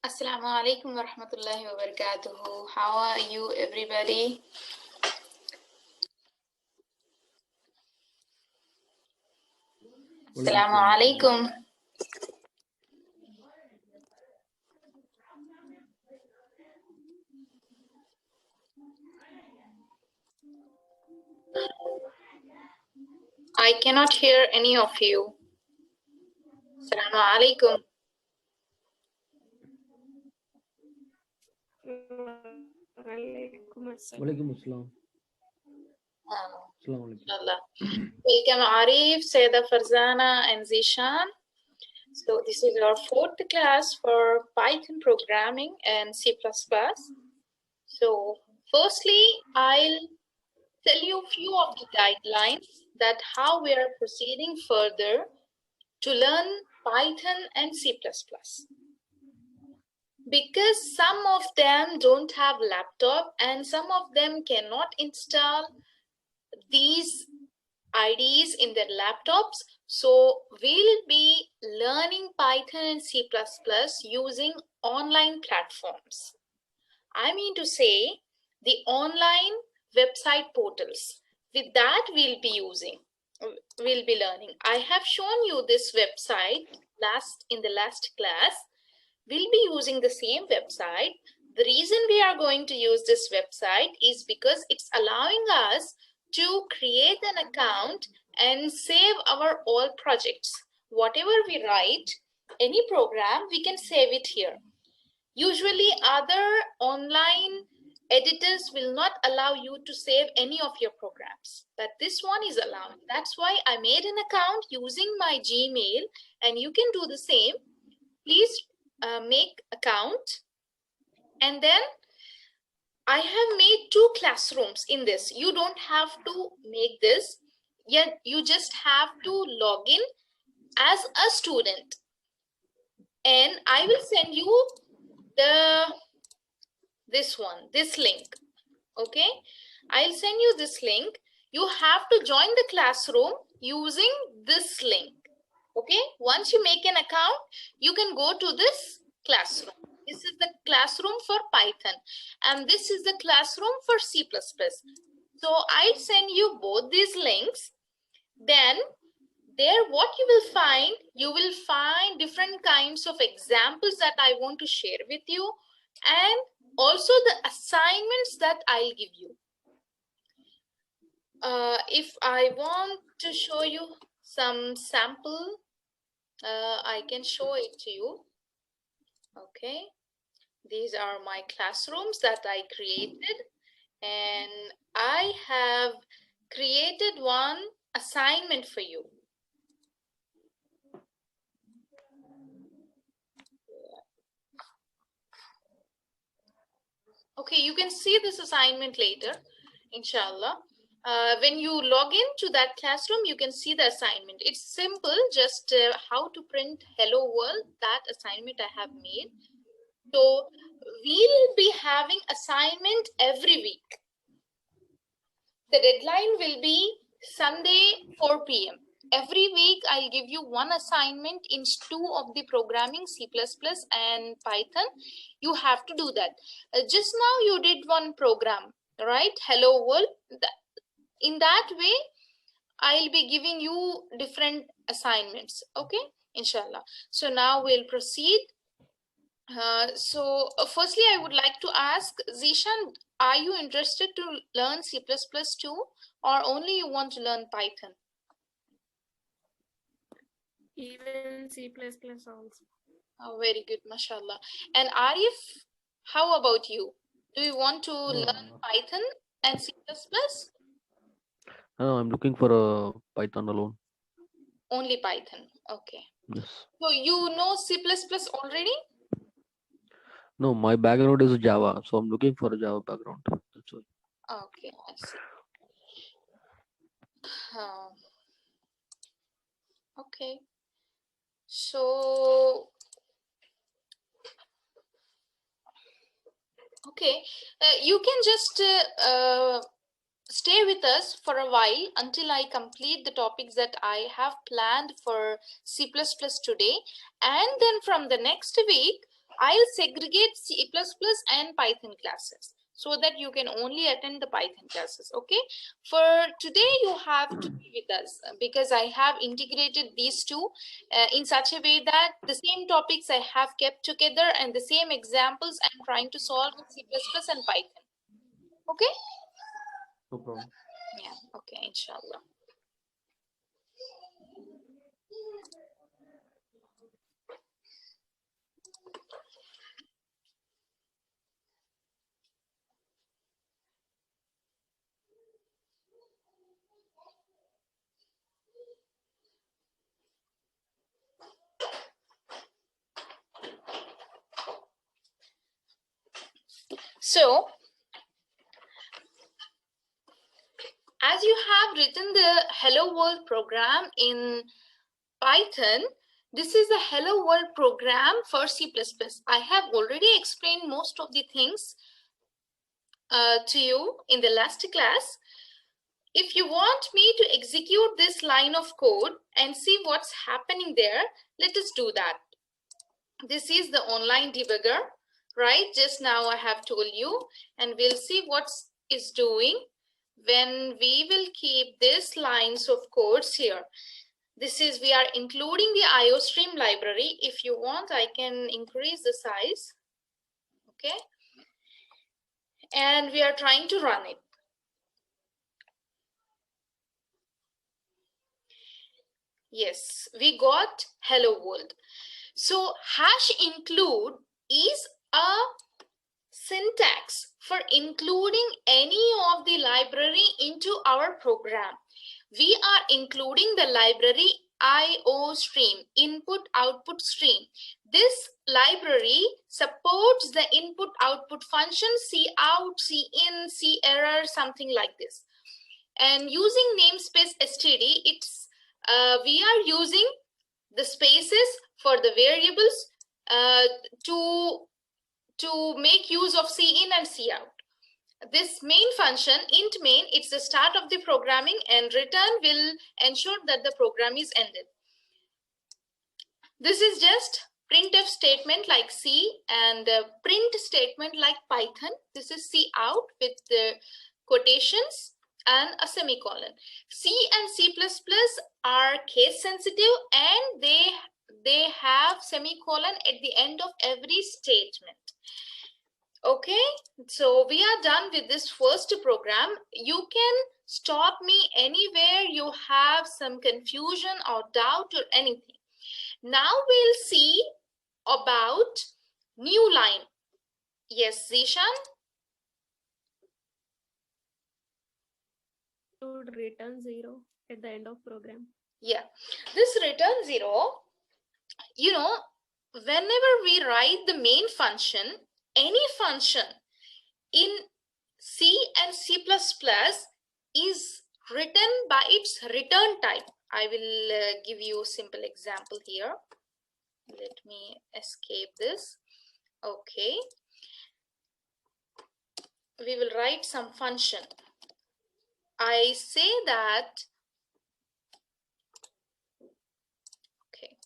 Assalamu alaikum wa rahmatullahi wa barakatuhu. How are you, everybody? Assalamu alaikum. I cannot hear any of you. Assalamu alaikum. Walaikum assalam. Welcome Arif, Sayeda Farzana and Zishan. So this is our 4th class for Python programming and C++. So firstly, I'll tell you a few of the guidelines that how we are proceeding further to learn Python and C++. Because some of them don't have laptop and some of them cannot install these IDEs in their laptops. So we'll be learning Python and C++ using online platforms. I mean to say the online website portals. With that we'll be learning. I have shown you this website in the last class. We'll be using the same website. The reason we are going to use this website is because it's allowing us to create an account and save our all projects. Whatever we write, any program, we can save it here. Usually other online editors will not allow you to save any of your programs, but this one is allowed. That's why I made an account using my Gmail, and you can do the same. Please make account, and then I have made 2 classrooms in this. You don't have to make this, yet you just have to log in as a student, and I will send you this link. Okay, I'll send you this link. You have to join the classroom using this link. Okay, once you make an account, you can go to this classroom. This is the classroom for Python, and this is the classroom for C++. So I'll send you both these links. Then there, what you will find different kinds of examples that I want to share with you, and also the assignments that I'll give you. If I want to show you some sample, I can show it to you. Okay, these are my classrooms that I created, and I have created one assignment for you. Okay, you can see this assignment later, inshallah. When you log into that classroom, you can see the assignment. It's simple, just how to print hello world. That assignment I have made. So we'll be having assignment every week. The deadline will be Sunday 4 p.m. Every week I'll give you one assignment in 2 of the programming, C++ and Python. You have to do that. Just now you did one program, right? Hello world. In that way, I'll be giving you different assignments. Okay, inshallah. So now we'll proceed. Firstly, I would like to ask Zishan, are you interested to learn C++ too, or only you want to learn Python? Even C++ also. Oh, very good, mashallah. And Arif, how about you? Do you want to learn Python and C++? No, I'm looking for a Python alone. Only Python, okay. Yes. So you know C++ already? No, my background is Java, so I'm looking for a Java background. That's all. Okay, I see. Okay. So, okay, you can just stay with us for a while until I complete the topics that I have planned for C++ today. And then from the next week, I'll segregate C++ and Python classes so that you can only attend the Python classes. Okay. For today, you have to be with us because I have integrated these two in such a way that the same topics I have kept together and the same examples I'm trying to solve with C++ and Python. Okay. No problem. Yeah. Okay. Inshallah. So, as you have written the Hello World program in Python, this is the Hello World program for C++. I have already explained most of the things to you in the last class. If you want me to execute this line of code and see what's happening there, let us do that. This is the online debugger, right? Just now I have told you, and we'll see what is doing when we will keep these lines of codes here. This is, we are including the IOStream library. If you want, I can increase the size. Okay. And we are trying to run it. Yes, we got hello world. So hash include is a syntax for including any of the library into our program. We are including the library IOStream, input output stream. This library supports the input output function cout, cin, cerr, something like this. And using namespace std, it's we are using the spaces for the variables to make use of cin and cout. This main function, int main, it's the start of the programming, and return will ensure that the program is ended. This is just printf statement like C and print statement like Python. This is cout with the quotations and a semicolon. C and C++ are case sensitive, and they have semicolon at the end of every statement. Okay, so we are done with this first program. You can stop me anywhere you have some confusion or doubt or anything. Now we'll see about new line. Yes, Zishan? Would return 0 at the end of program. Yeah, this return 0, you know, whenever we write the main function, any function in C and C++ is written by its return type. I will give you a simple example here. Let me escape this. Okay. We will write some function. I say that, okay.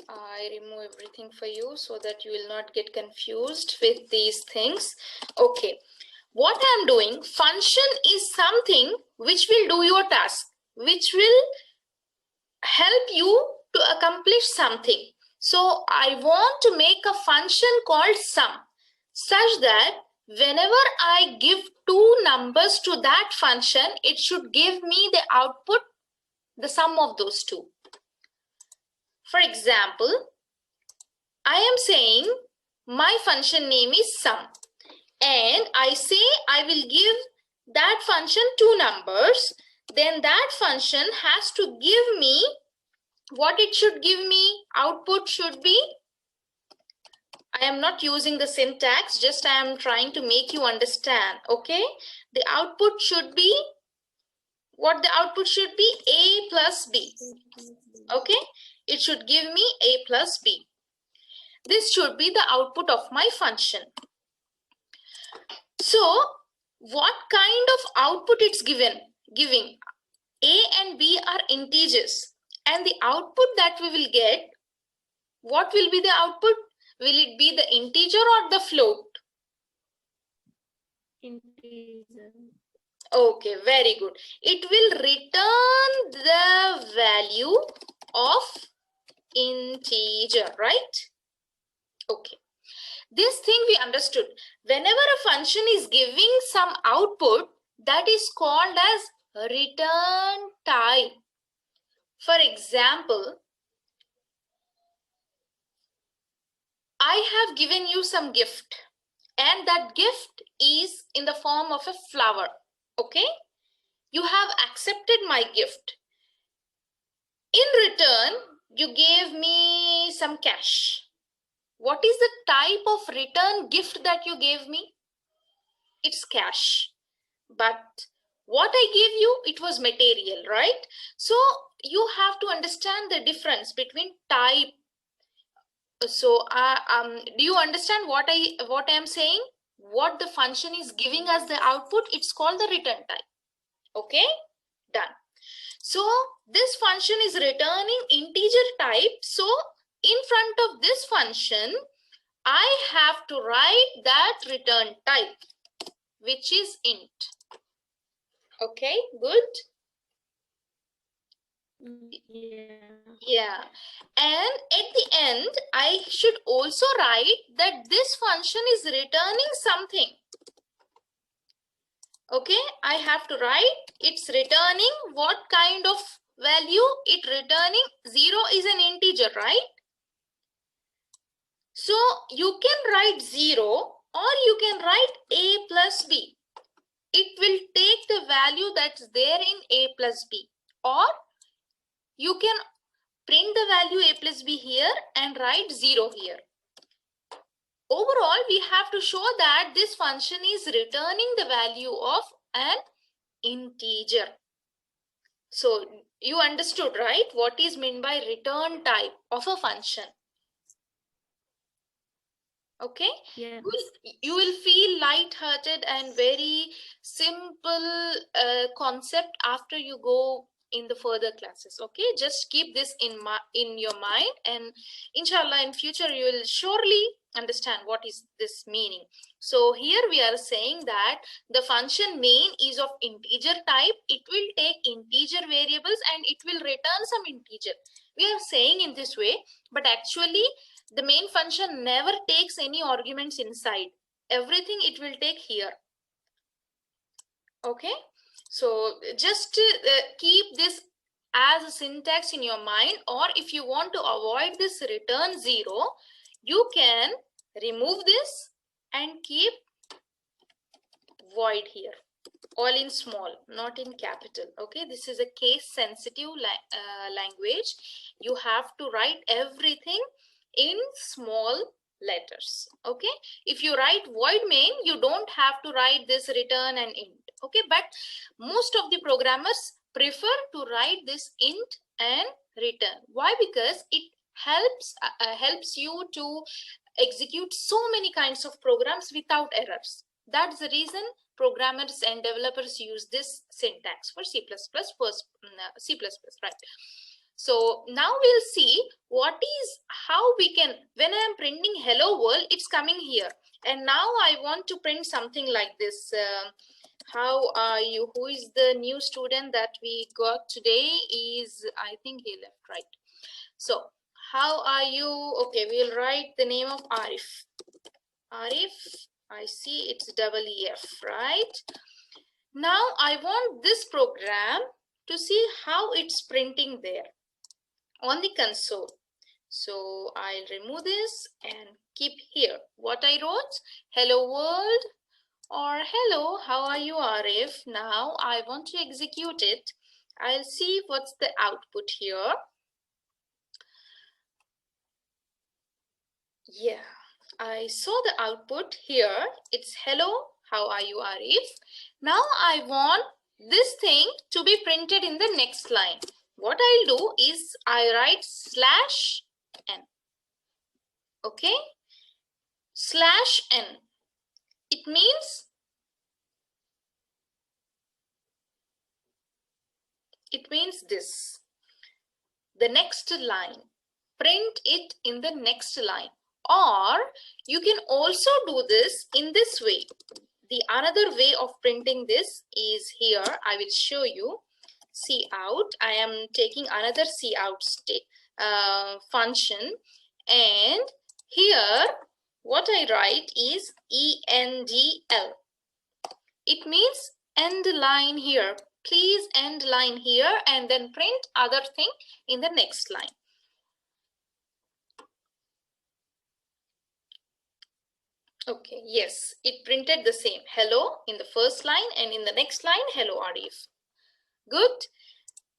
I remove everything for you so that you will not get confused with these things. Okay. What I'm doing, function is something which will do your task, which will help you to accomplish something. So I want to make a function called sum, such that whenever I give two numbers to that function, it should give me the output, the sum of those two. For example, I am saying my function name is sum, and I say I will give that function two numbers. Then that function has to give me what it should give me. Output should be, I am not using the syntax, just I am trying to make you understand. Okay, the output should be, what the output should be, a plus b. Okay, it should give me a plus b. This should be the output of my function. So what kind of output it's giving? A and b are integers, and the output that we will get What will be the output? Will it be the integer or the float? Integer. Okay, very good. It will return the value of integer, right? Okay. This thing we understood. Whenever a function is giving some output, that is called as return type. For example, I have given you some gift, and that gift is in the form of a flower. Okay? You have accepted my gift. In return, you gave me some cash. What is the type of return gift that you gave me? It's cash. But what I gave you, it was material, right? So you have to understand the difference between type. So do you understand what I am saying? What the function is giving us the output, it's called the return type. Okay, done. So this function is returning integer type. So in front of this function, I have to write that return type, which is int. Okay, good. Yeah, and at the end, I should also write that this function is returning something. Okay, I have to write it's returning what kind of value? It returning 0 is an integer, right? So you can write 0 or you can write a plus b. It will take the value that's there in a plus b, or you can print the value a plus b here and write 0 here. Overall, we have to show that this function is returning the value of an integer. So you understood, right? What is meant by return type of a function? Okay, Yes. you will feel light-hearted and very simple concept after you go in the further classes. Okay, just keep this in your mind, and inshallah in future you will surely understand what is this meaning. So here we are saying that the function main is of integer type. It will take integer variables and it will return some integer. We are saying in this way, but actually the main function never takes any arguments inside. Everything it will take here. Okay, so just keep this as a syntax in your mind, or if you want to avoid this return 0, you can remove this and keep void here, all in small, not in capital. Okay, this is a case sensitive language. You have to write everything in small letters. Okay, if you write void main, you don't have to write this return and int. Okay, but most of the programmers prefer to write this int and return. Why? Because it helps you to execute so many kinds of programs without errors. That's the reason programmers and developers use this syntax for C++, right? So now we'll see how we can, when I am printing hello world, it's coming here. And now I want to print something like this. How are you? Who is the new student that we got today? I think he left, right? So how are you? Okay, we'll write the name of Arif. Arif, I see it's EF, right? Now I want this program to see how it's printing there on the console. So I'll remove this and keep here. What I wrote, hello world, or hello, how are you, Arif? Now I want to execute it. I'll see what's the output here. Yeah, I saw the output here. It's hello, how are you, Arif? Now I want this thing to be printed in the next line. What I'll do is I write /n. Okay, /n. It means this. The next line. print it in the next line. Or you can also do this in this way. The another way of printing this is here. I will show you. See out. I am taking another see out function, and here what I write is ENDL. It means end line here. Please end line here, and then print other thing in the next line. Okay, yes, it printed the same. Hello in the first line, and in the next line, hello Arif. Good.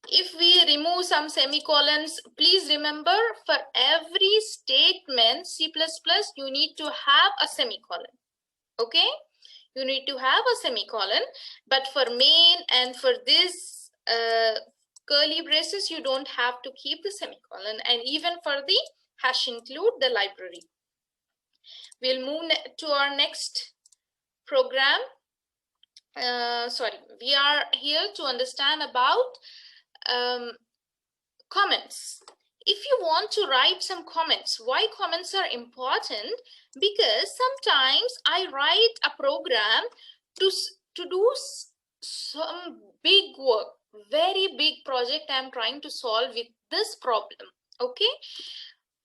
If we remove some semicolons, please remember for every statement C++, you need to have a semicolon. Okay, you need to have a semicolon, but for main and for this curly braces, you don't have to keep the semicolon, and even for the hash include the library. We'll move to our next program. We are here to understand about comments. If you want to write some comments, why comments are important? Because sometimes I write a program to do some big work, very big project I'm trying to solve with this problem. Okay,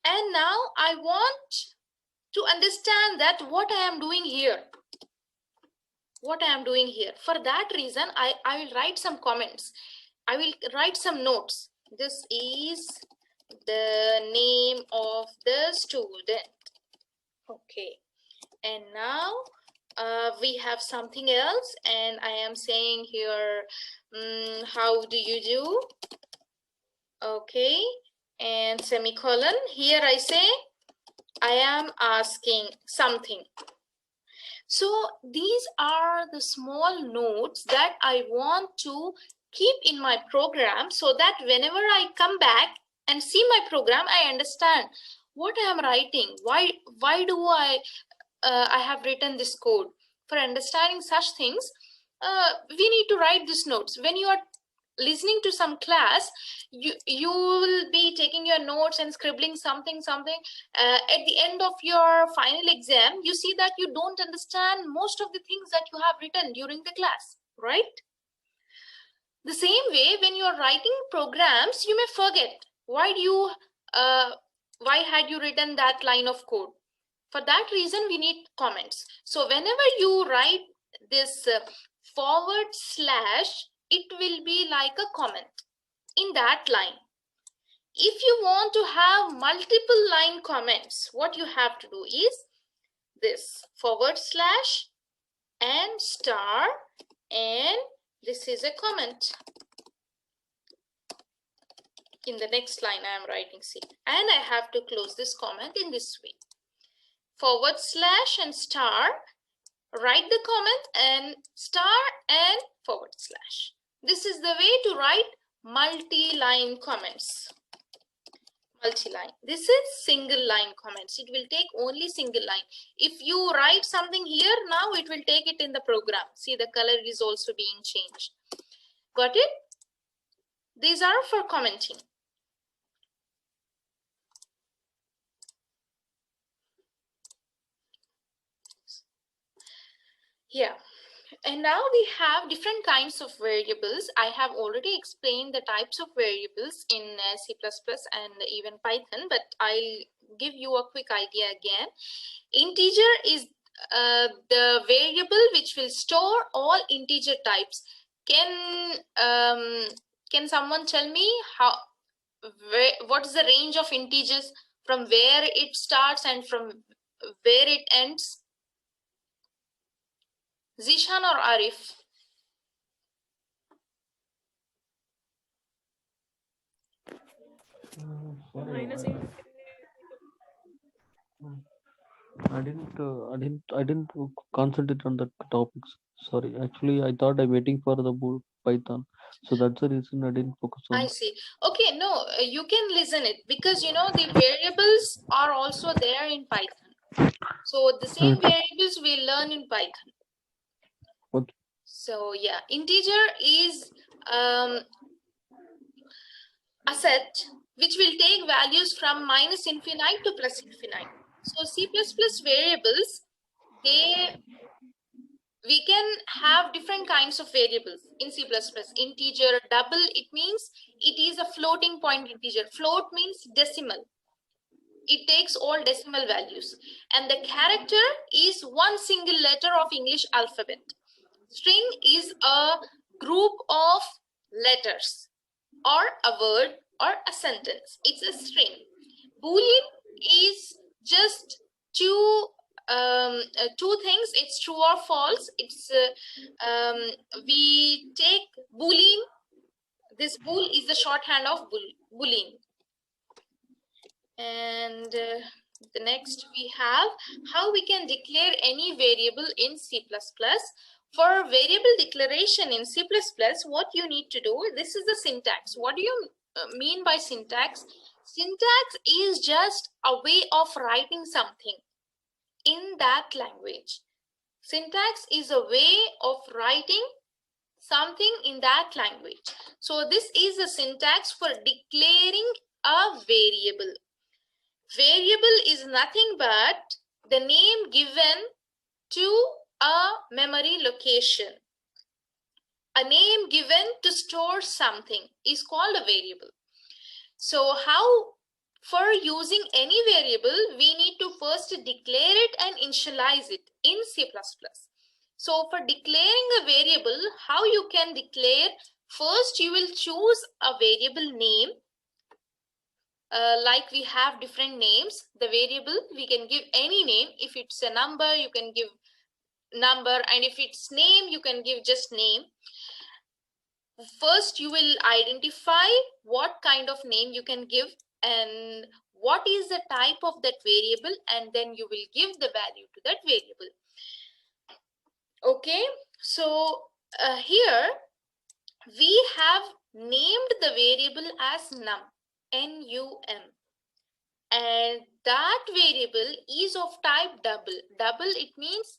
and now I want to understand that what I am doing here. For that reason, I will write some comments. I will write some notes. This is the name of the student. Okay, and now we have something else, and I am saying here, how do you do? Okay, and semicolon. Here I say, I am asking something. So these are the small notes that I want to keep in my program, so that whenever I come back and see my program, I understand what I am writing. Why do I have written this code? For understanding such things, we need to write these notes. When you are listening to some class, you will be taking your notes and scribbling something. At the end of your final exam, you see that you don't understand most of the things that you have written during the class, right? The same way, when you are writing programs, you may forget why had you written that line of code. For that reason, we need comments. So whenever you write this /, it will be like a comment in that line. If you want to have multiple line comments, what you have to do is this / and star, and this is a comment. In the next line, I am writing C, and I have to close this comment in this way. / and star, write the comment, and star and /. This is the way to write multi-line comments. Multi-line. This is single line comments. It will take only single line. If you write something here, now it will take it in the program. See, the color is also being changed. Got it? These are for commenting. Yeah. And now we have different kinds of variables. I have already explained the types of variables in C++ and even Python, but I'll give you a quick idea again. Integer is the variable which will store all integer types. Can someone tell me what is the range of integers, from where it starts and from where it ends? Zishan or Arif? Sorry, -8. I didn't concentrate on the topics. Sorry, actually, I thought I'm waiting for the book Python, so that's the reason I didn't focus on. I see. Okay, no, you can listen it, because you know the variables are also there in Python. So the same variables we learn in Python. Okay. So yeah, integer is a set which will take values from -infinite to +infinite. So C++ variables, we can have different kinds of variables in C++. Integer, double, it means it is a floating point integer. Float means decimal. It takes all decimal values. And the character is one single letter of English alphabet. String is a group of letters or a word or a sentence. It's a string. Boolean is just two things. It's true or false. It's we take Boolean. This bool is the shorthand of Boolean. And the next we have how we can declare any variable in C++. For variable declaration in C++, what you need to do, this is the syntax. What do you mean by syntax? Syntax is just a way of writing something in that language. Syntax is a way of writing something in that language. So this is a syntax for declaring a variable. Variable is nothing but the name given to a memory location. A name given to store something is called a variable. So how, for using any variable, we need to first declare it and initialize it in C++. So for declaring a variable, how you can declare? First, you will choose a variable name. Like we have different names, the variable, we can give any name. If it's a number, you can give number, and if it's name, you can give just name. First, you will identify what kind of name you can give and what is the type of that variable, and then you will give the value to that variable. Okay, so here we have named the variable as num, N-U-M. And that variable is of type double. Double, it means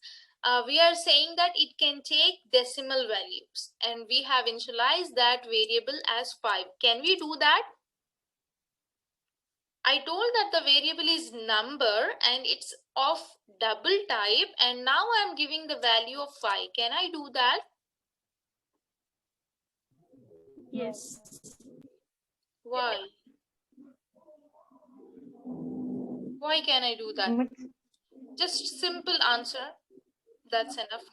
we are saying that it can take decimal values, and we have initialized that variable as 5. Can we do that? I told that the variable is number and it's of double type, and now I'm giving the value of 5. Can I do that? Yes. Why? Why can I do that? Just simple answer. That's enough.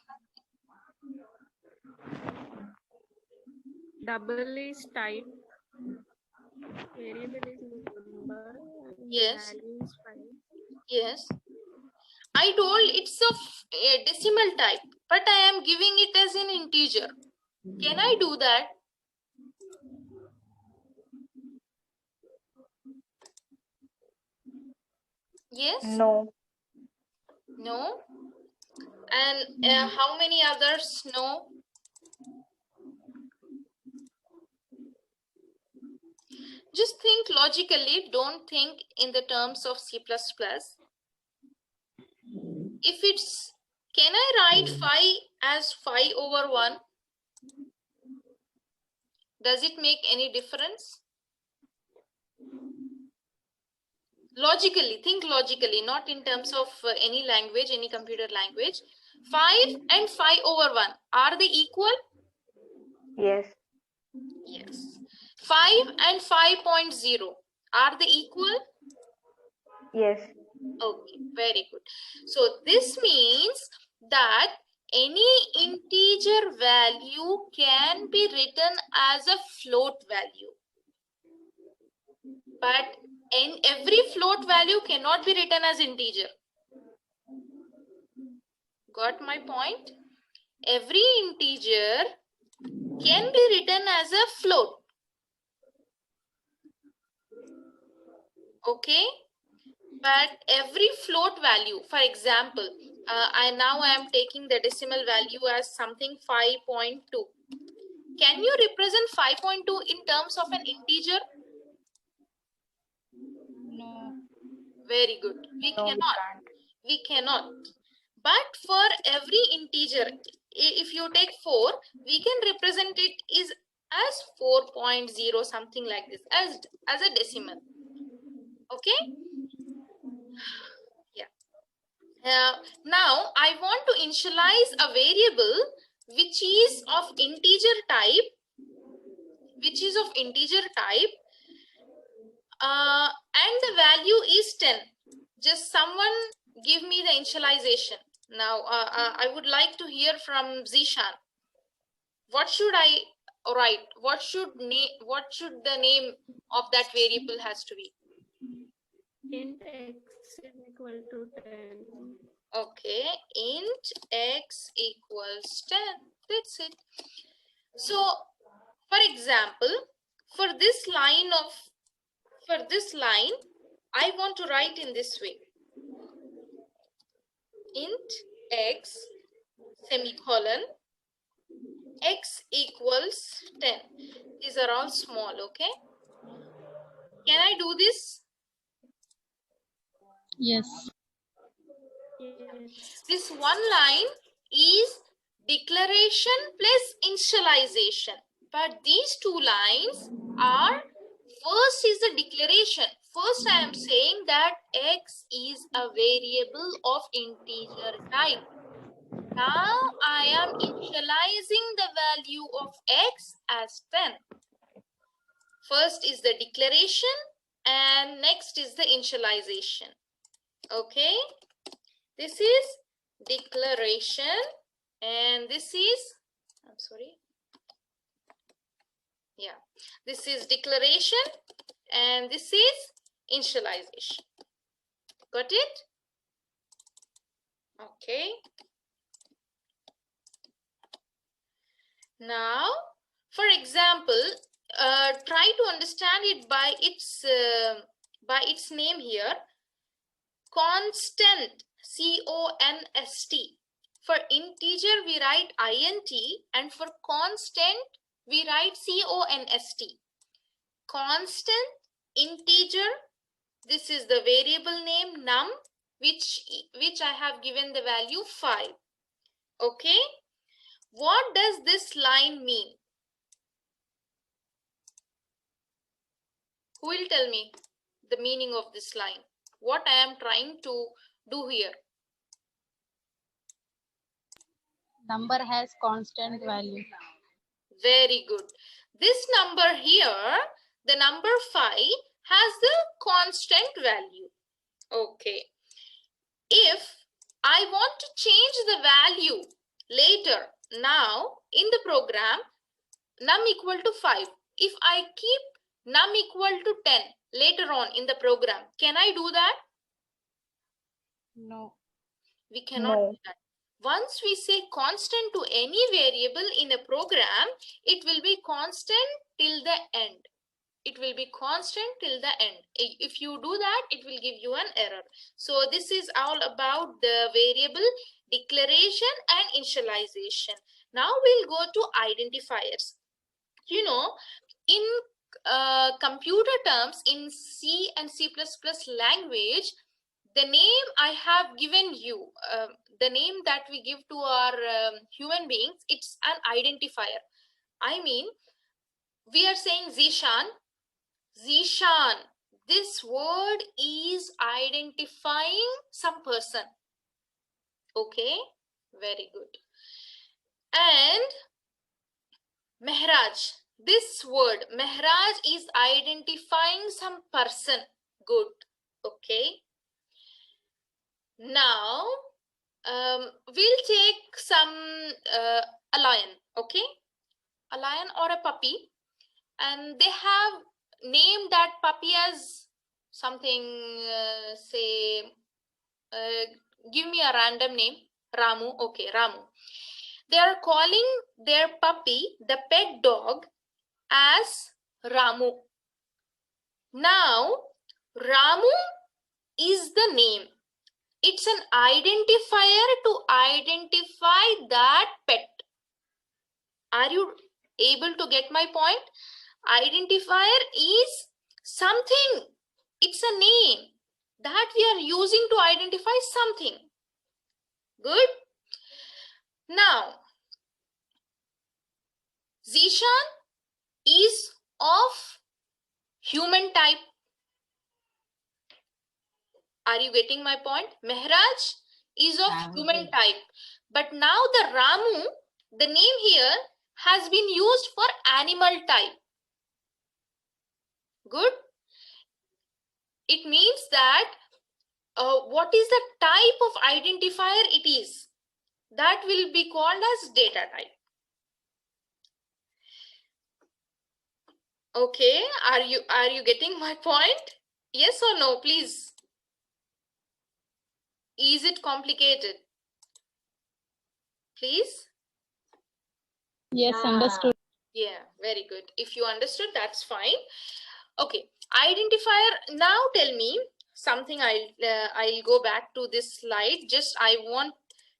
Double is type. Variable is number. And Yes. value is 5. Yes. I told it's of a decimal type, but I am giving it as an integer. Can I do that? Yes? No. No? And how many others no? Just think logically, don't think in the terms of C++. If it's, can I write 5 as 5/1? Does it make any difference? Logically, think logically, not in terms of any language, any computer language. 5 and 5/1, are they equal? Yes. Yes. 5 and 5.0, are they equal? Yes. Okay, very good. So this means that any integer value can be written as a float value. But every float value cannot be written as integer. Got my point? Every integer can be written as a float. Okay? But every float value, for example, I am taking the decimal value as something 5.2. Can you represent 5.2 in terms of an integer? No. Very good. We No, cannot. We cannot. But for every integer, if you take 4, we can represent it is as 4.0, something like this, as a decimal. Okay. Yeah. Now I want to initialize a variable which is of integer type, and the value is 10. Just someone give me the initialization. Now I would like to hear from Zishan. What should I write? What should the name of that variable has to be? Int x is equal to 10. Okay, int x equals 10. That's it. So, for example, for this line, I want to write in this way. Int x semicolon x equals 10. These are all small, okay? Can I do this? Yes. Yes. This one line is declaration plus initialization. But these two lines are, first is the declaration. First I am saying that x is a variable of integer type. Now I am initializing the value of x as 10. First is the declaration and next is the initialization. Okay. This is declaration and this is, I'm sorry. Yeah, this is declaration and this is initialization. Got it? Okay. Now, for example, try to understand it by its name here. Constant, C-O-N-S-T. For integer we write int and for constant we write C-O-N-S-T. Constant, integer, this is the variable name num, which I have given the value 5. Okay. What does this line mean? Who will tell me the meaning of this line? What I am trying to do here? Number has constant value. Very good. This number here, the number 5, has the constant value. Okay. If I want to change the value later, now in the program, num equal to 5. If I keep num equal to 10 later on in the program, can I do that? No. We cannot No. do that. Once we say constant to any variable in a program, it will be constant till the end. It will be constant till the end. If you do that, it will give you an error. So this is all about the variable declaration and initialization. Now we'll go to identifiers. You know, in computer terms, in C and C++ language, the name I have given you, the name that we give to our human beings, it's an identifier. I mean, we are saying Zishan. Zishan. This word is identifying some person. Okay, very good. And Mehraj. This word, Mehraj, is identifying some person. Good. Okay. Now, we'll take a lion, okay? A lion or a puppy. And they have named that puppy as something, give me a random name. Ramu. Okay, Ramu. They are calling their puppy, the pet dog, as Ramu. Now, Ramu is the name. It's an identifier to identify that pet. Are you able to get my point? Identifier is something. It's a name that we are using to identify something. Good. Now, Zishan, is of human type. Are you getting my point? Mehraj is of human type. But now the Ramu, the name here, has been used for animal type. Good. It means that what is the type of identifier it is? That will be called as data type. Okay, are you getting my point? Yes or no, please? Is it complicated? Please? Yes, understood. Yeah, very good. If you understood, that's fine. Okay, identifier. Now tell me something. I'll go back to this slide. Just I want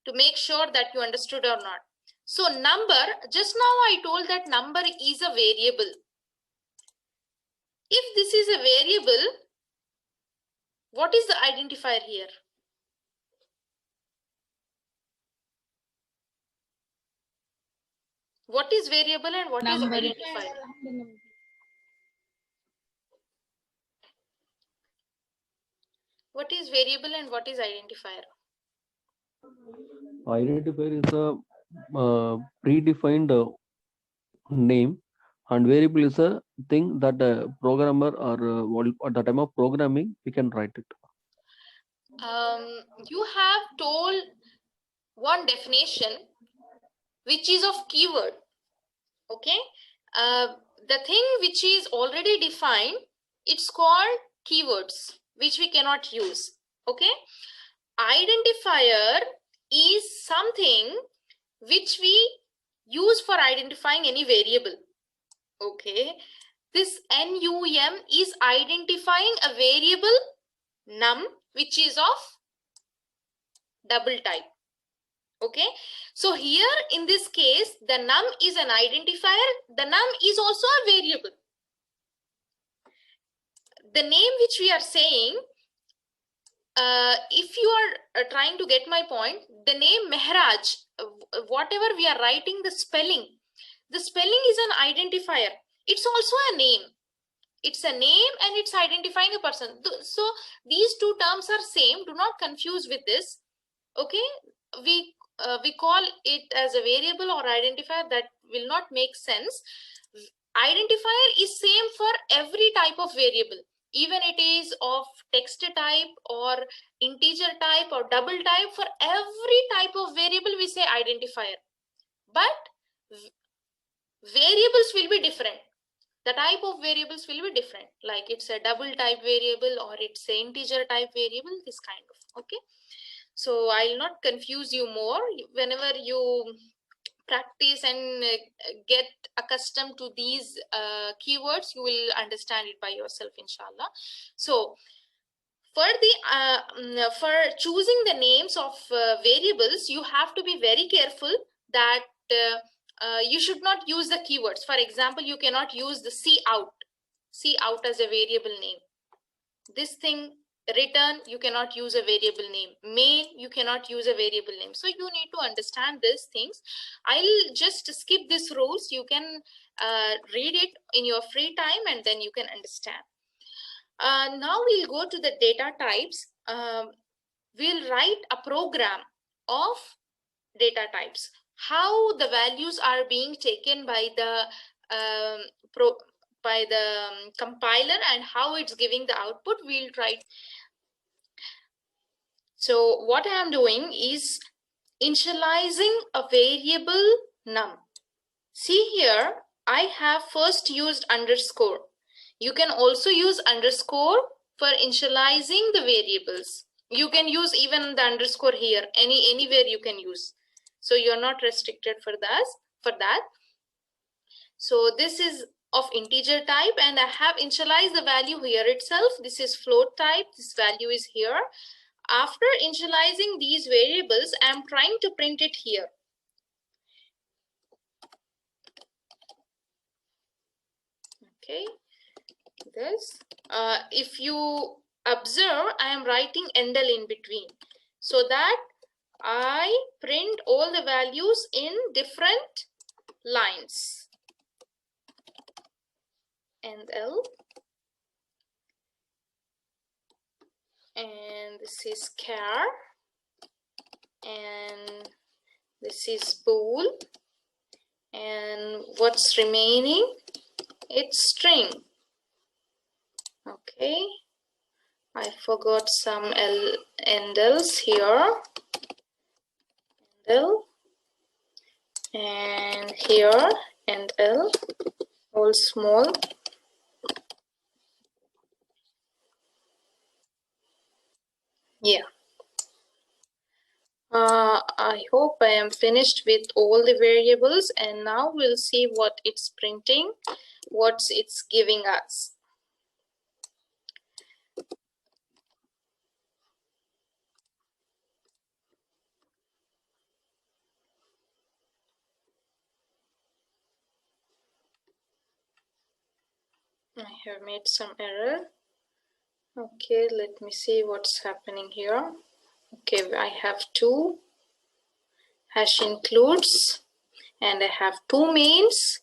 to make sure that you understood or not. So number, just now I told that number is a variable. If this is a variable, what is the identifier here? What is variable and what is Number. identifier? What is variable and what is identifier? Identifier is a predefined name, and variable is a thing that a programmer or at the time of programming we can write it. You have told one definition which is of keyword. Okay, the thing which is already defined, it's called keywords, which we cannot use. Okay, identifier is something which we use for identifying any variable. Okay, this NUM is identifying a variable num which is of double type. Okay, so here in this case the num is an identifier, the num is also a variable. The name which we are saying, if you are trying to get my point, the name Mehraj, whatever we are writing, the spelling is an identifier. It's also a name. It's a name and it's identifying a person. So these two terms are same. Do not confuse with this. Okay, we call it as a variable or identifier. That will not make sense. Identifier is same for every type of variable, even it is of text type or integer type or double type. For every type of variable we say identifier, but variables will be different. The type of variables will be different, like it's a double type variable or it's an integer type variable, this kind of. Okay, so I'll not confuse you more. Whenever you practice and get accustomed to these keywords, you will understand it by yourself, inshallah. So for for choosing the names of variables, you have to be very careful that you should not use the keywords. For example, you cannot use the cout as a variable name. This thing return, you cannot use a variable name. Main, you cannot use a variable name. So you need to understand these things. I'll just skip these rules. You can read it in your free time and then you can understand. Now we'll go to the data types. We'll write a program of data types. How the values are being taken by the compiler and how it's giving the output, we'll try. So what I am doing is initializing a variable num. See here, I have first used underscore. You can also use underscore for initializing the variables. You can use even the underscore here, anywhere you can use. So you're not restricted for that. So this is of integer type and I have initialized the value here itself. This is float type, this value is here. After initializing these variables, I am trying to print it here. Okay, this. If you observe, I am writing endl in between so that I print all the values in different lines. and L, and this is char, and this is bool, and what's remaining? It's string. Okay, I forgot some L and L's here. L and here and L, all small. Yeah. I hope I am finished with all the variables, and now we'll see what it's printing, what it's giving us. I have made some error. Okay, let me see what's happening here. Okay, I have two hash includes, and I have two mains.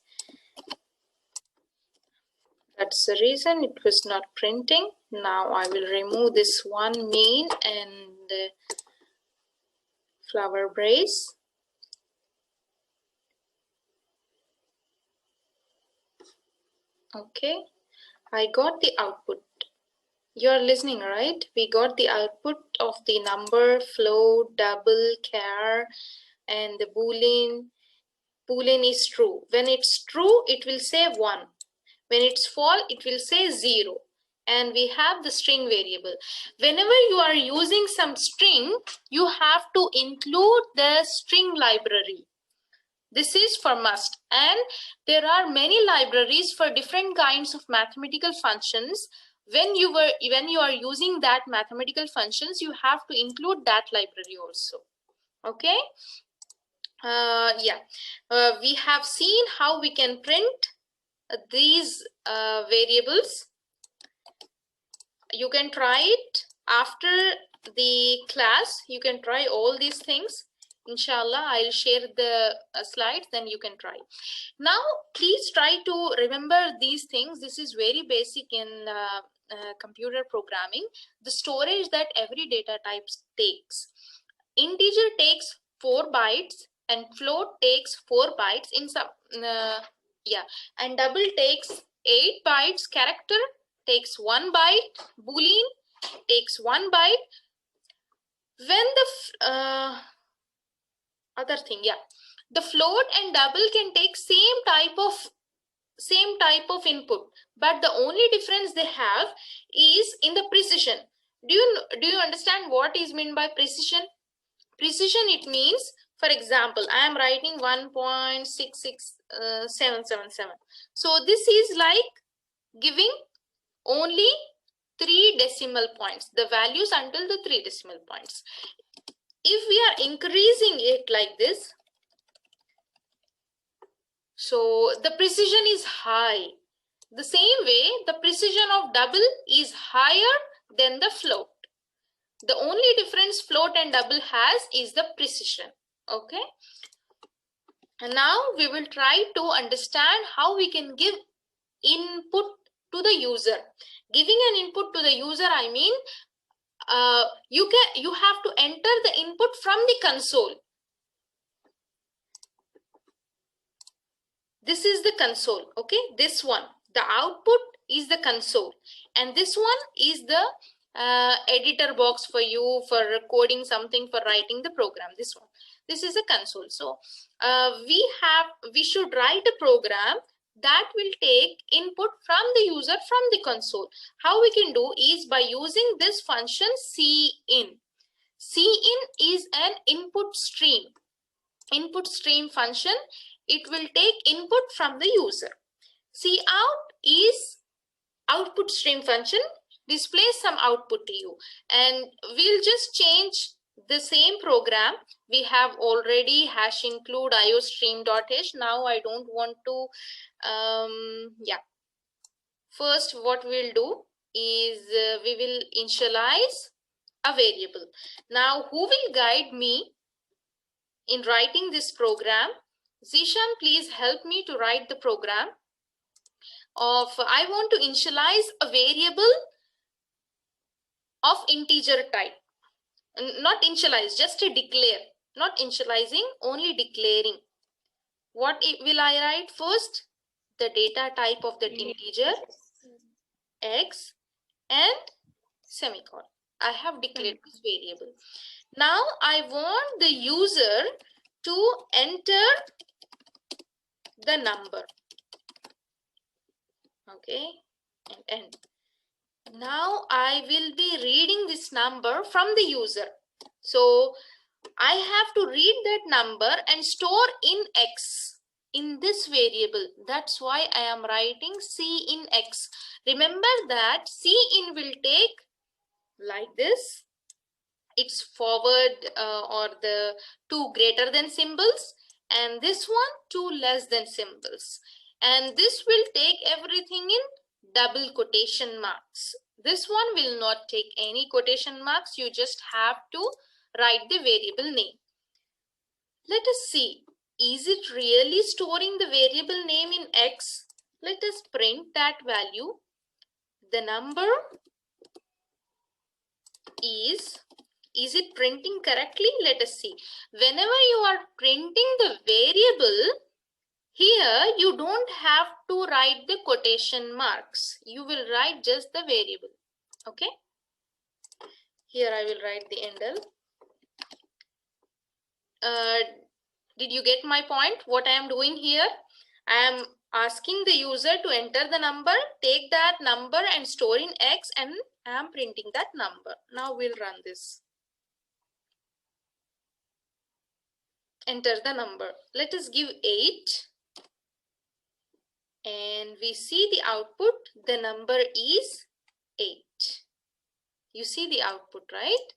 That's the reason it was not printing. Now I will remove this one main and flower brace. Okay, I got the output. You're listening, right? We got the output of the number, float, double, char, and the boolean. Boolean is true. When it's true, it will say 1. When it's false, it will say 0. And we have the string variable. Whenever you are using some string, you have to include the string library. This is for must, and there are many libraries for different kinds of mathematical functions. When you are using that mathematical functions, you have to include that library also. Okay. We have seen how we can print these variables. You can try it after the class. You can try all these things. Inshallah, I'll share the slides, then you can try. Now, please try to remember these things. This is very basic in computer programming. The storage that every data type takes. Integer takes 4 bytes and float takes 4 bytes in some, and double takes 8 bytes. Character takes 1 byte. Boolean takes 1 byte. When the other thing, the float and double can take same type of input, but the only difference they have is in the precision. Do you understand what is meant by precision? Precision, it means, for example, I am writing 1.66777. So this is like giving only 3 decimal points, the values until the 3 decimal points. If we are increasing it like this, so the precision is high. The same way, the precision of double is higher than the float. The only difference float and double has is the precision. Okay. And now we will try to understand how we can give input to the user. Giving an input to the user, I mean, you have to enter the input from the console. This is the console. Okay, this one, the output is the console, and this one is the editor box for you for coding something, for writing the program. This one, this is a console. So we should write a program that will take input from the user from the console. How we can do is by using this function cin. Cin is an input stream function. It will take input from the user. Cout is output stream function, displays some output to you, and we'll just change the same program. We have already hash include iostream.h. Now I don't want to first what we'll do is we will initialize a variable. Now who will guide me in writing this program? Zishan, please help me to write the program. of, I want to initialize a variable of integer type. Not initialize, just a declare. Not initializing, only declaring. What will I write first? The data type of that integer, x, and semicolon. I have declared this variable. Now I want the user to enter the number. Okay, and end. Now I will be reading this number from the user. So I have to read that number and store in x in this variable. That's why I am writing c in x. Remember that c in will take like this. It's forward or the two greater than symbols, and this one two less than symbols. And this will take everything in double quotation marks. This one will not take any quotation marks. You just have to write the variable name. Let us see, is it really storing the variable name in x? Let us print that value. The number is it printing correctly? Let us see. Whenever you are printing the variable, here you don't have to write the quotation marks. You will write just the variable. Okay. Here I will write the endl. Did you get my point? What I am doing here? I am asking the user to enter the number, take that number and store in X, and I am printing that number. Now we'll run this. Enter the number. Let us give 8. And we see the output. The number is 8. You see the output, right?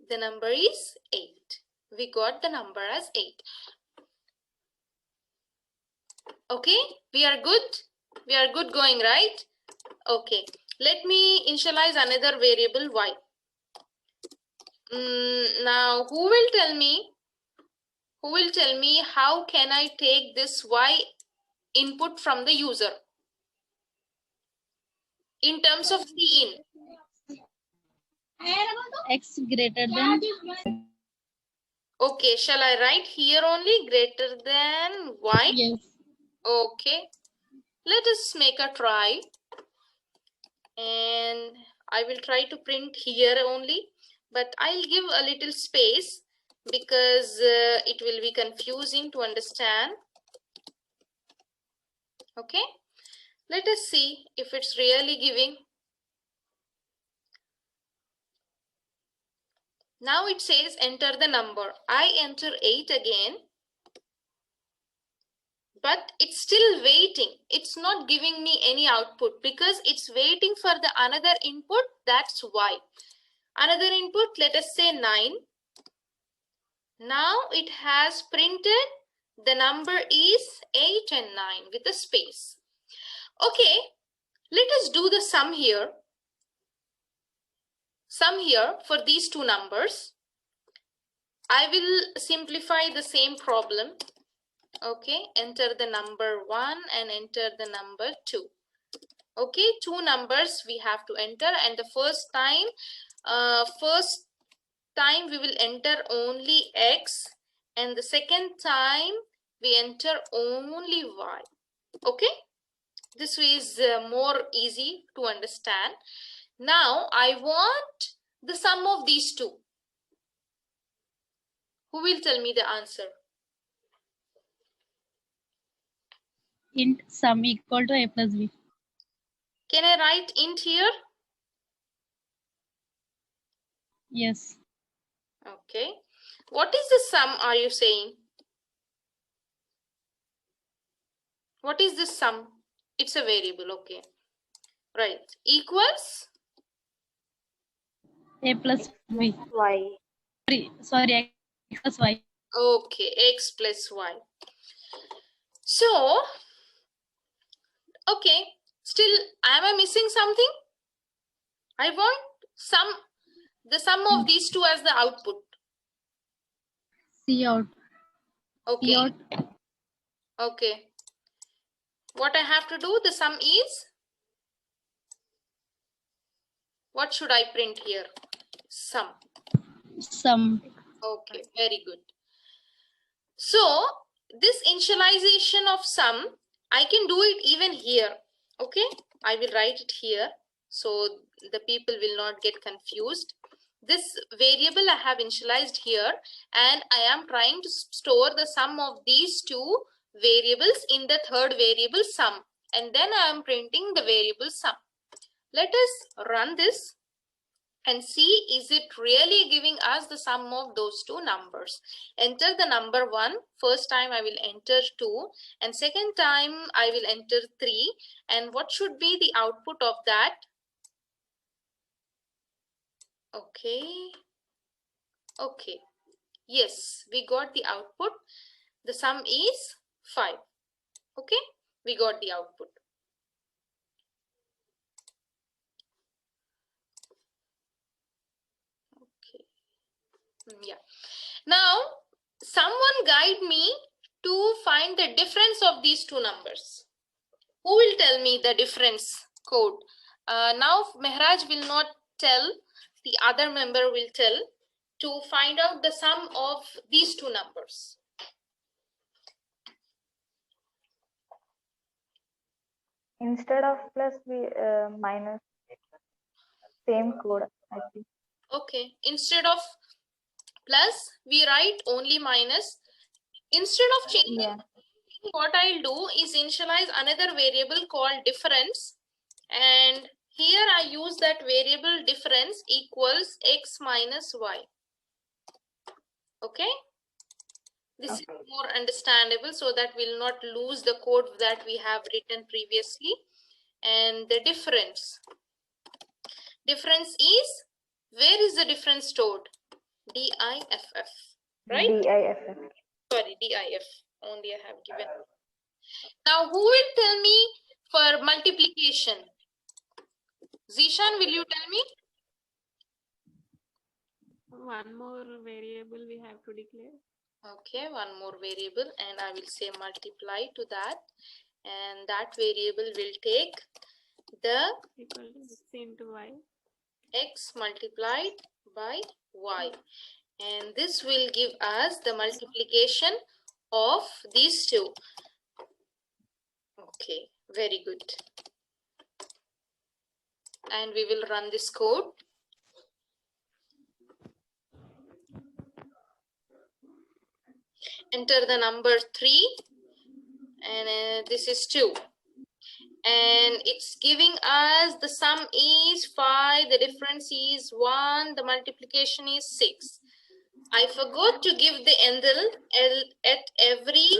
The number is 8. We got the number as 8. Okay, we are good. We are good going, right? Okay, let me initialize another variable y. Now, who will tell me? Who will tell me how can I take this y input from the user in terms of c in? X greater than. Okay, shall I write here only greater than y? Yes. Okay, let us make a try. And I will try to print here only, but I'll give a little space because it will be confusing to understand. Okay, let us see if it's really giving. Now it says enter the number. I enter 8 again, but it's still waiting. It's not giving me any output because it's waiting for the another input. That's why. Another input, let us say 9. Now it has printed the number is 8 and 9 with a space. Okay, let us do the sum here. Sum here for these two numbers. I will simplify the same problem. Okay, enter the number 1 and enter the number 2. Okay, two numbers we have to enter, and the first time we will enter only x, and the second time we enter only y. Okay, this is more easy to understand. Now I want the sum of these two. Who will tell me the answer? Int sum equal to a plus b. Can I write int here? Yes. Okay. What is the sum are you saying? What is the sum? It's a variable. Okay. Right. Equals? A plus b. Y. Sorry, x plus y. Okay. X plus y. So, okay. Still, am I missing something? I want the sum of these two as the output. C out. Okay. C out. Okay. What I have to do, the sum is, what should I print here? Sum. Sum. Okay, very good. So this initialization of sum, I can do it even here. Okay, I will write it here so the people will not get confused. This variable I have initialized here, and I am trying to store the sum of these two variables in the third variable sum, and then I am printing the variable sum. Let us run this and see, is it really giving us the sum of those two numbers. Enter the number 1. First time I will enter 2, and second time I will enter 3. And what should be the output of that? Okay, yes, we got the output. The sum is 5. Okay, we got the output. Okay, yeah. Now someone guide me to find the difference of these two numbers. Who will tell me the difference code? Now Mehraj will not tell, the other member will tell to find out the sum of these two numbers. Instead of plus, we minus. Same code, I think. Okay, instead of plus, we write only minus. Instead of changing, Yeah. what I'll do is initialize another variable called difference, and here I use that variable difference equals x minus y. Okay, this is more understandable so that we'll not lose the code that we have written previously. And the difference is, where is the difference stored? DIFF, right? DIFF. Sorry, DIF only I have given. Now who will tell me for multiplication? Zishan, will you tell me? One more variable we have to declare. Okay, one more variable, and I will say multiply to that, and that variable will take the Equal to x into y. x multiplied by y, and this will give us the multiplication of these two. Okay, very good. And we will run this code. Enter the number 3, and this is 2. And it's giving us the sum is 5, the difference is 1, the multiplication is 6. I forgot to give the endl at every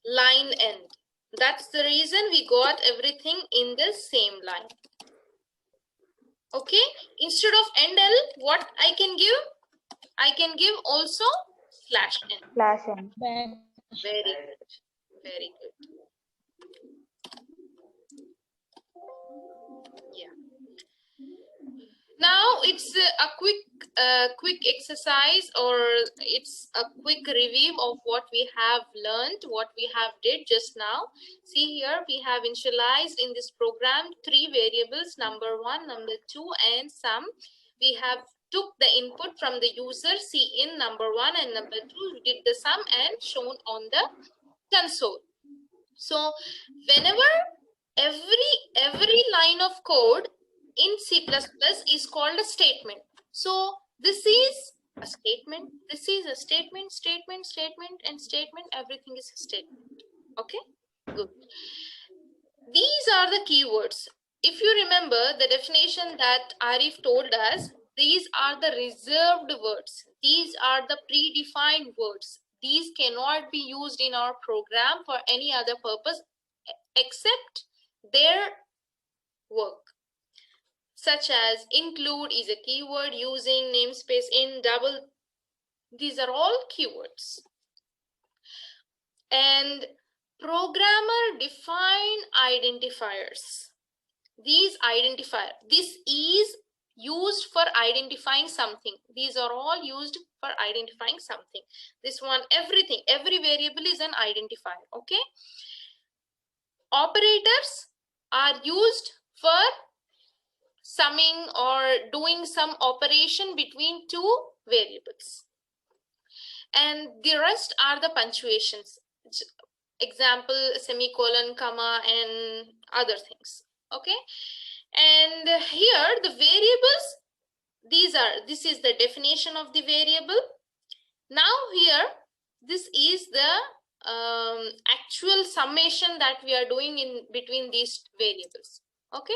line end. That's the reason we got everything in the same line. Okay, instead of endl, what I can give? I can give also slash n. Slash n. Very good, very good. Yeah. Now it's a quick exercise, or it's a quick review of what we have learned, what we have did just now. See here, we have initialized in this program 3 variables, number 1, number 2, and sum. We have took the input from the user, in number 1 and number 2, did the sum and shown on the console. So whenever every line of code in C++ is called a statement. So this is a statement, this is a statement, and statement, everything is a statement. Okay, good. These are the keywords. If you remember the definition that Arif told us, these are the reserved words. These are the predefined words. These cannot be used in our program for any other purpose except their work. Such as include is a keyword, using, namespace, in, double. These are all keywords. And programmer define identifiers. These identifier, this is used for identifying something. These are all used for identifying something. This one, everything, every variable is an identifier. Okay. operators are used for summing or doing some operation between two variables. And the rest are the punctuations. Example, semicolon, comma, and other things. Okay. And here the variables, this is the definition of the variable. Now here, this is the actual summation that we are doing in between these variables. Okay.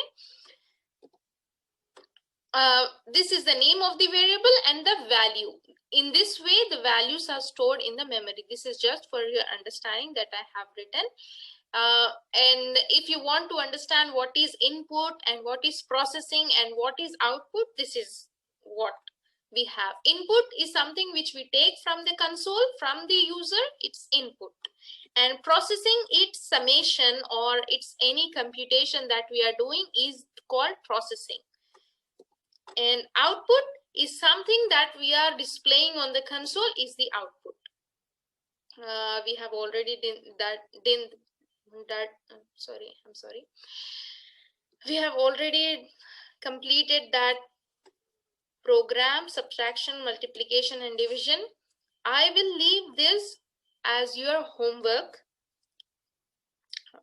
This is the name of the variable and the value. In this way, the values are stored in the memory. This is just for your understanding that I have written. And if you want to understand what is input and what is processing and what is output, this is what we have. Input is something which we take from the console, from the user, it's input. And processing, its summation or it's any computation that we are doing is called processing. And output is something that we are displaying on the console is the output. We have already I'm sorry. We have already completed that program, subtraction, multiplication, and division. I will leave this as your homework.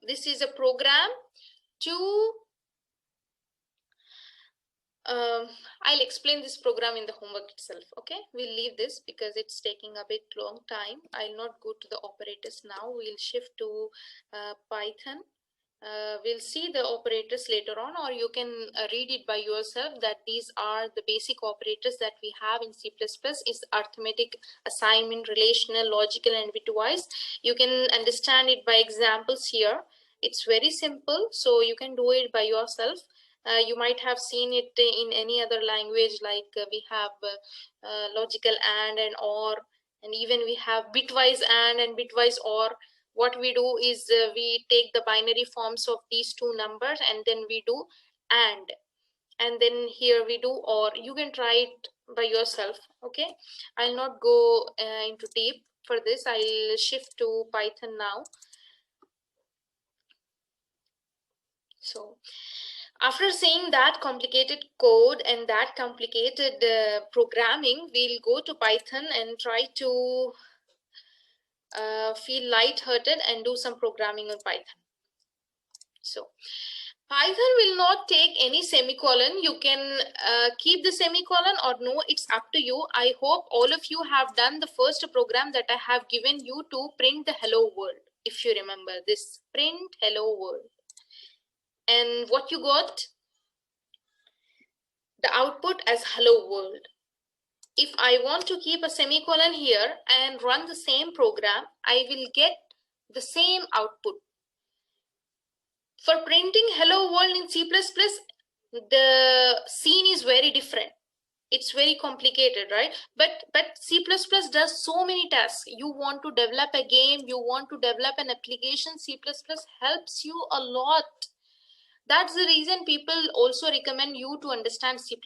This is a program to I'll explain this program in the homework itself. Okay, we'll leave this because it's taking a bit long time. I'll not go to the operators now. We'll shift to Python. We'll see the operators later on, or you can read it by yourself, that these are the basic operators that we have in C++. Is arithmetic, assignment, relational, logical, and bitwise. You can understand it by examples here. It's very simple, so you can do it by yourself. You might have seen it in any other language, like we have logical and or, and even we have bitwise and bitwise or. What we do is we take the binary forms of these two numbers and then we do and then here we do or. You can try it by yourself. Okay, I'll not go into deep for this. I'll shift to Python now. So after seeing that complicated code and that complicated programming, we'll go to Python and try to feel light-hearted and do some programming on Python. So Python will not take any semicolon. You can keep the semicolon or no, it's up to you. I hope all of you have done the first program that I have given you to print the hello world. If you remember this, print hello world. And what you got? The output as hello world. If I want to keep a semicolon here and run the same program, I will get the same output. For printing hello world in C++, the scene is very different. It's very complicated, right? But C++ does so many tasks. You want to develop a game, you want to develop an application, C++ helps you a lot. That's the reason people also recommend you to understand C++.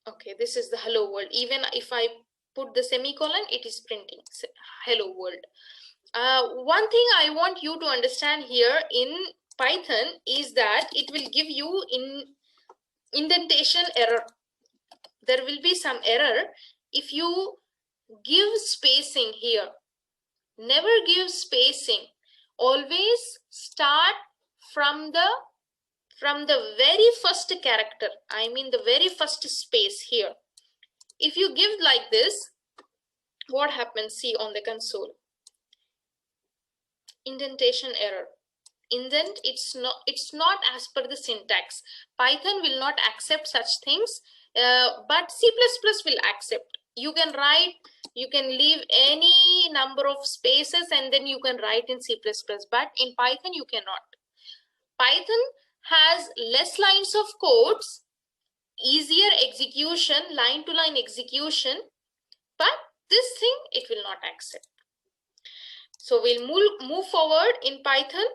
Okay, this is the hello world. Even if I put the semicolon, it is printing hello world. One thing I want you to understand here in Python is that it will give you in indentation error. There will be some error if you give spacing here. Never give spacing. Always start from the very first character. I mean the very first space here. If you give like this, what happens? See on the console. Indentation error. Indent, it's not as per the syntax. Python will not accept such things, but C++ will accept. You can write, you can leave any number of spaces and then you can write in C++, but in Python you cannot. Python has less lines of codes, easier execution, line to line execution, but this thing it will not accept. So we'll move forward in Python.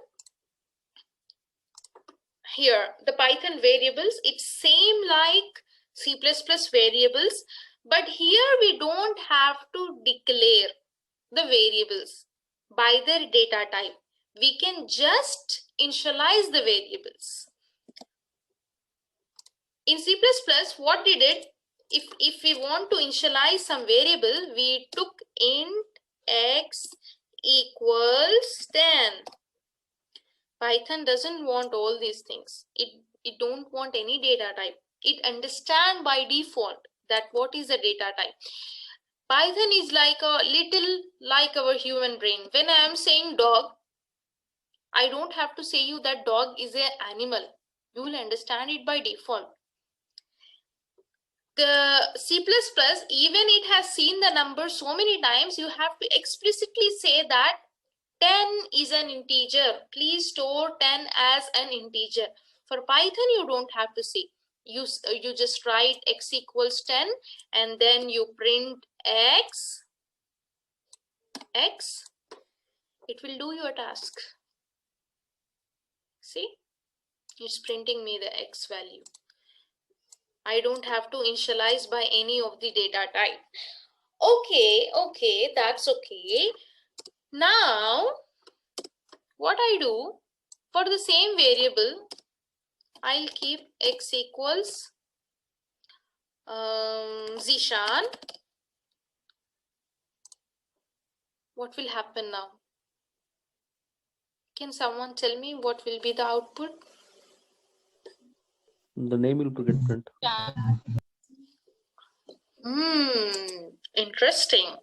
Here the Python variables, it's same like C++ variables, but here we don't have to declare the variables by their data type. we can just initialize the variables. In C++, what we did, if we want to initialize some variable, we took int x equals 10. Python doesn't want all these things. It don't want any data type. It understand by default that what is the data type. Python is like a little like our human brain. When I am saying dog, I don't have to say you that dog is an animal. You will understand it by default. The C++, even it has seen the number so many times, you have to explicitly say that 10 is an integer. Please store 10 as an integer. For Python, you don't have to say. You just write x equals 10 and then you print x. It will do your task. See, it's printing me the x value. I don't have to initialize by any of the data type. Okay, that's okay. Now, what I do, for the same variable, I'll keep x equals Zishan. What will happen now? Can someone tell me what will be the output? The name will get print. Interesting.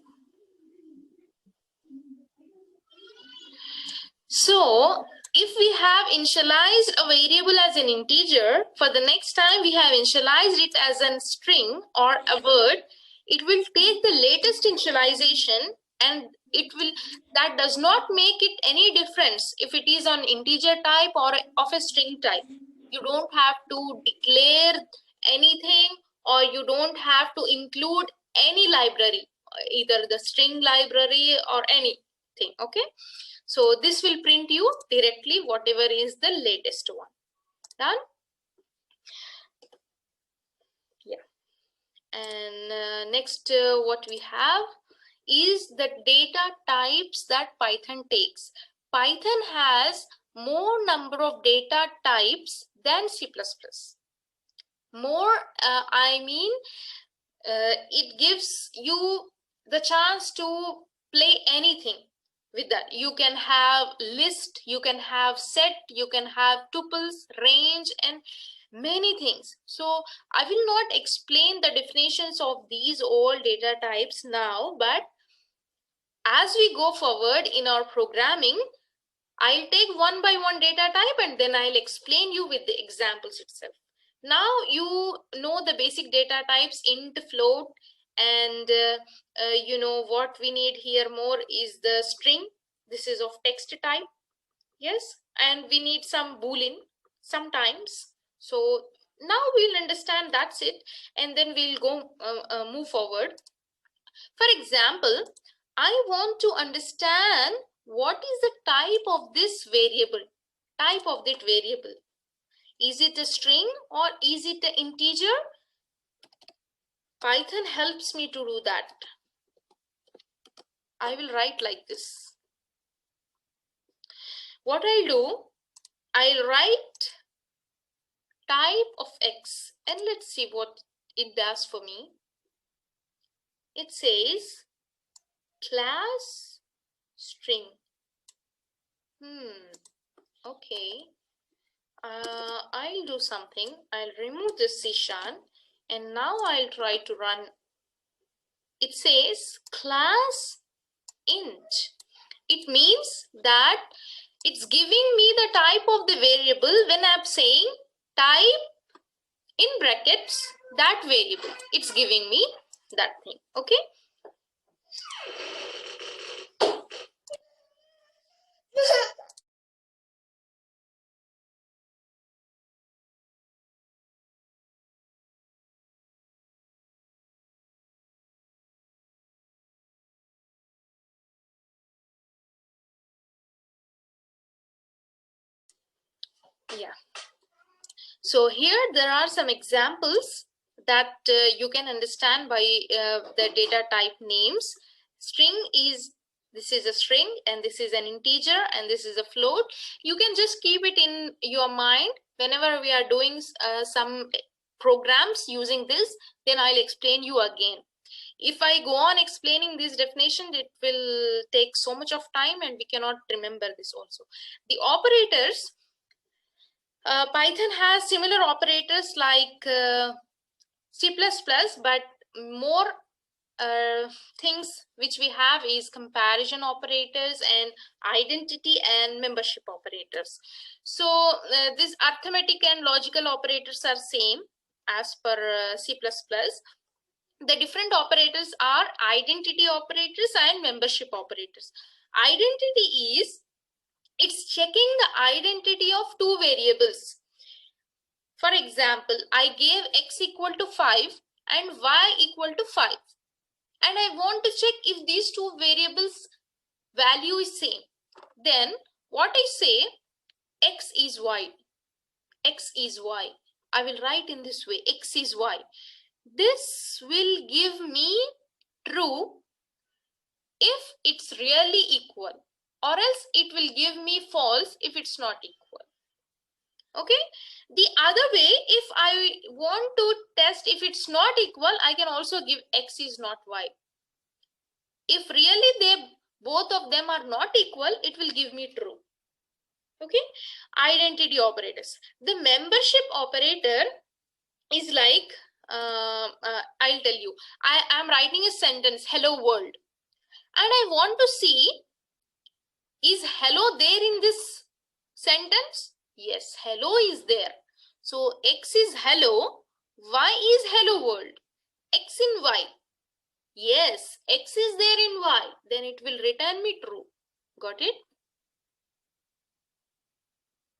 So, if we have initialized a variable as an integer, for the next time we have initialized it as a string or a word, it will take the latest initialization and that does not make it any difference if it is on integer type or of a string type. You don't have to declare anything or you don't have to include any library, either the string library or anything, okay? So this will print you directly whatever is the latest one. Done? Yeah. And next what we have is the data types that Python takes. Python has more number of data types than C++. More, it gives you the chance to play anything with that. You can have list, you can have set, you can have tuples, range, and many things. So I will not explain the definitions of these all data types now, but as we go forward in our programming, I'll take one by one data type and then I'll explain you with the examples itself. Now you know the basic data types, int, float, and you know what we need here more is the string. This is of text type. Yes, and we need some boolean sometimes. So now we'll understand that's it, and then we'll go move forward. For example, I want to understand what is the type of this variable, type of that variable. Is it a string or is it an integer? Python helps me to do that. I will write like this. What I'll do, I'll write type of x and let's see what it does for me. It says class string. Okay. I'll do something. I'll remove this Zishan and now I'll try to run. It says class int. It means that it's giving me the type of the variable when I'm saying type in brackets that variable. It's giving me that thing. Okay. Yeah. So here there are some examples that you can understand by the data type names. String is This is a string and this is an integer and this is a float. You can just keep it in your mind whenever we are doing some programs using this, then I'll explain you again. If I go on explaining this definition, it will take so much of time and we cannot remember this also. The operators, Python has similar operators like C++, but more things which we have is comparison operators and identity and membership operators. So these arithmetic and logical operators are same as per C++. The different operators are identity operators and membership operators. Identity is, it's checking the identity of two variables. For example, I gave x equal to 5 and y equal to 5. And I want to check if these two variables value is same. Then what I say, x is y. X is y. I will write in this way, x is y. This will give me true if it's really equal, or else it will give me false if it's not equal. Okay, the other way, if I want to test if it's not equal, I can also give x is not y. If really both of them are not equal, it will give me true. Okay, identity operators. The membership operator is like, I'll tell you, I am writing a sentence, hello world, and I want to see, is hello there in this sentence? Yes, hello is there. So x is hello, y is hello world, x in y. Yes, x is there in y, then it will return me true. Got it?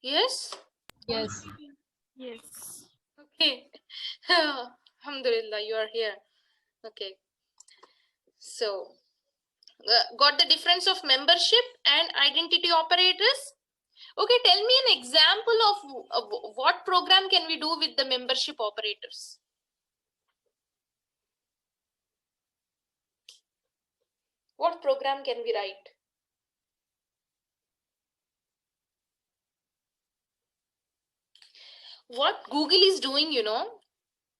Yes? Yes. Yes. Okay. Alhamdulillah, you are here. Okay. So, got the difference of membership and identity operators? Okay, tell me an example of what program can we do with the membership operators? What program can we write? What Google is doing, you know,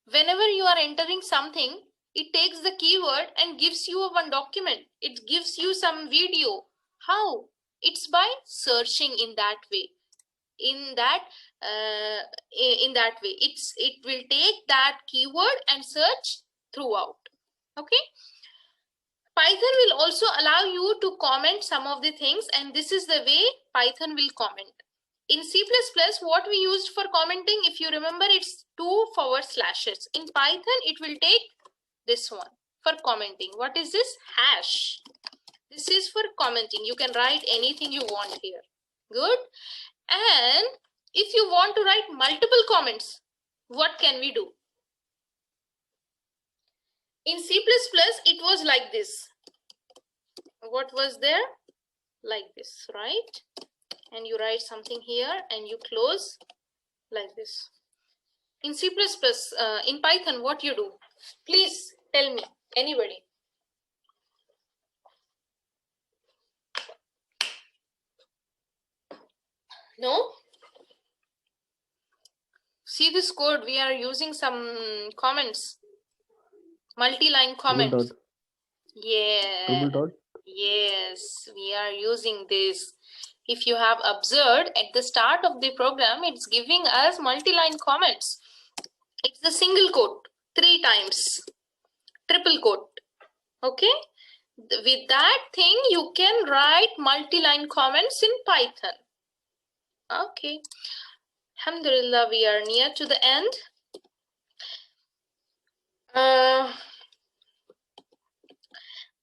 whenever you are entering something, it takes the keyword and gives you one document. It gives you some video. How? It's by searching in that way. In that way, it will take that keyword and search throughout. Okay. Python will also allow you to comment some of the things, and this is the way Python will comment. In C++, what we used for commenting, if you remember, it's 2/. In Python, it will take this one for commenting. What is this? Hash. This is for commenting. You can write anything you want here. Good. And if you want to write multiple comments, what can we do? In C++, it was like this. What was there? Like this, right? And you write something here and you close like this. In C++, in Python, what you do? Please tell me, anybody. No? See this code, we are using some comments, multi-line comments. Dot. Yeah. Triple dot. Yes, we are using this. If you have observed at the start of the program, it's giving us multi-line comments. It's the single quote 3 times, triple quote. Okay, with that thing you can write multi-line comments in Python. Okay, alhamdulillah, we are near to the end.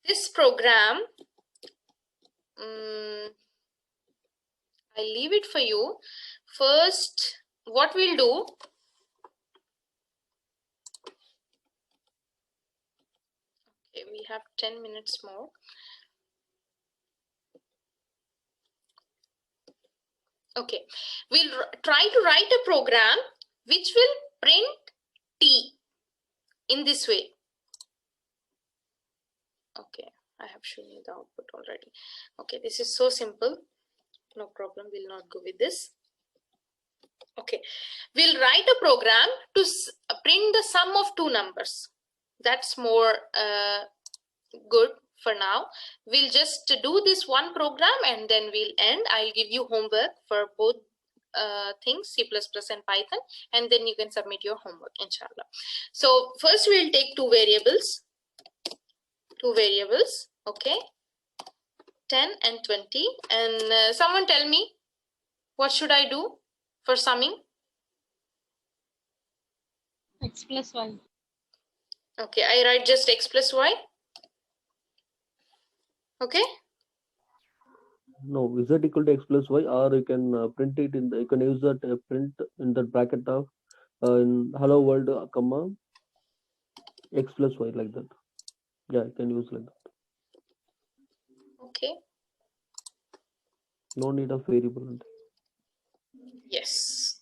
This program, I leave it for you. First, what we'll do, okay, we have 10 minutes more. Okay, we'll try to write a program which will print T in this way. Okay, I have shown you the output already. Okay, this is so simple. No problem, we'll not go with this. Okay, we'll write a program to print the sum of two numbers. That's more good for now. We'll just do this one program and then we'll end. I'll give you homework for both things, C++ and Python, and then you can submit your homework, inshallah. So first we'll take two variables, okay, 10 and 20, and someone tell me what should I do for summing? X plus y. Okay, I write just x plus y. Okay. No, z equal to x plus y, or you can print it in the, you can use that print in the bracket of in hello world comma x plus y, like that. Yeah, you can use like that. Okay. No need of variable. Yes.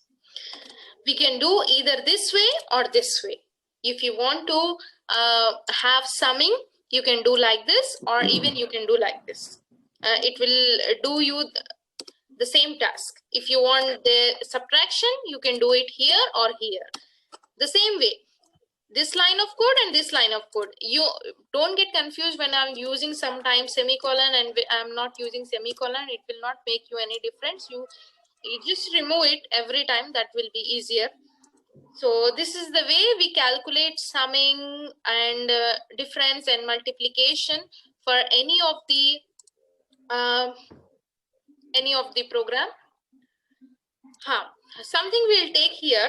We can do either this way or this way. If you want to have summing, you can do like this, or even you can do like this. It will do you the same task. If you want the subtraction, you can do it here or here. The same way, this line of code and this line of code. You don't get confused when I'm using sometimes semicolon and I'm not using semicolon. It will not make you any difference. You just remove it every time. That will be easier. So this is the way we calculate summing and difference and multiplication for any of the program. Something we'll take here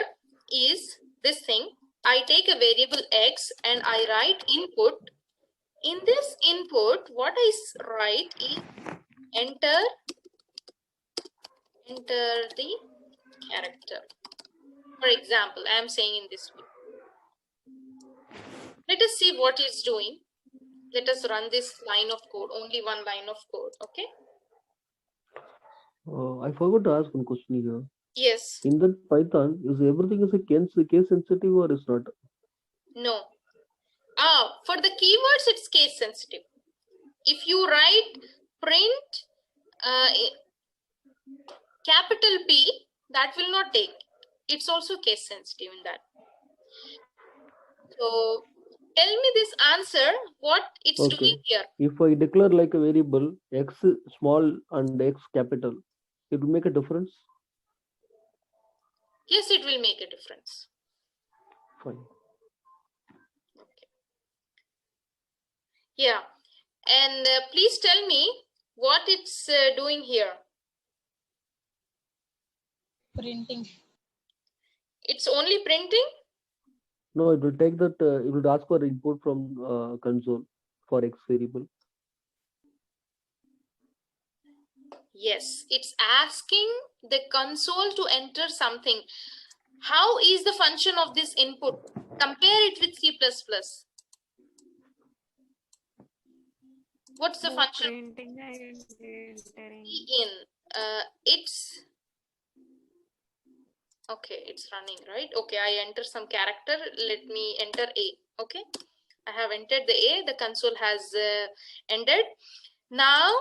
is this thing. I take a variable x and I write input. In this input, what I write is enter the character. For example, I am saying in this way. Let us see what it's doing. Let us run this line of code, only one line of code, okay? I forgot to ask one question here. Yes. In that Python, is everything is a case sensitive or is not? No. For the keywords, it's case sensitive. If you write print capital P, that will not take. It's also case sensitive in that. So tell me this answer, what it's doing here. If I declare like a variable x small and x capital, it will make a difference? Yes, it will make a difference. Fine. Okay. Yeah. And please tell me what it's doing here. Printing. It's only printing? No, it will take that, it will ask for input from console for x variable. Yes, it's asking the console to enter something. How is the function of this input? Compare it with C++. What's the function? Printing and entering. It's okay, it's running, right? Okay, I enter some character. Let me enter A. Okay, I have entered the A. The console has ended. Now,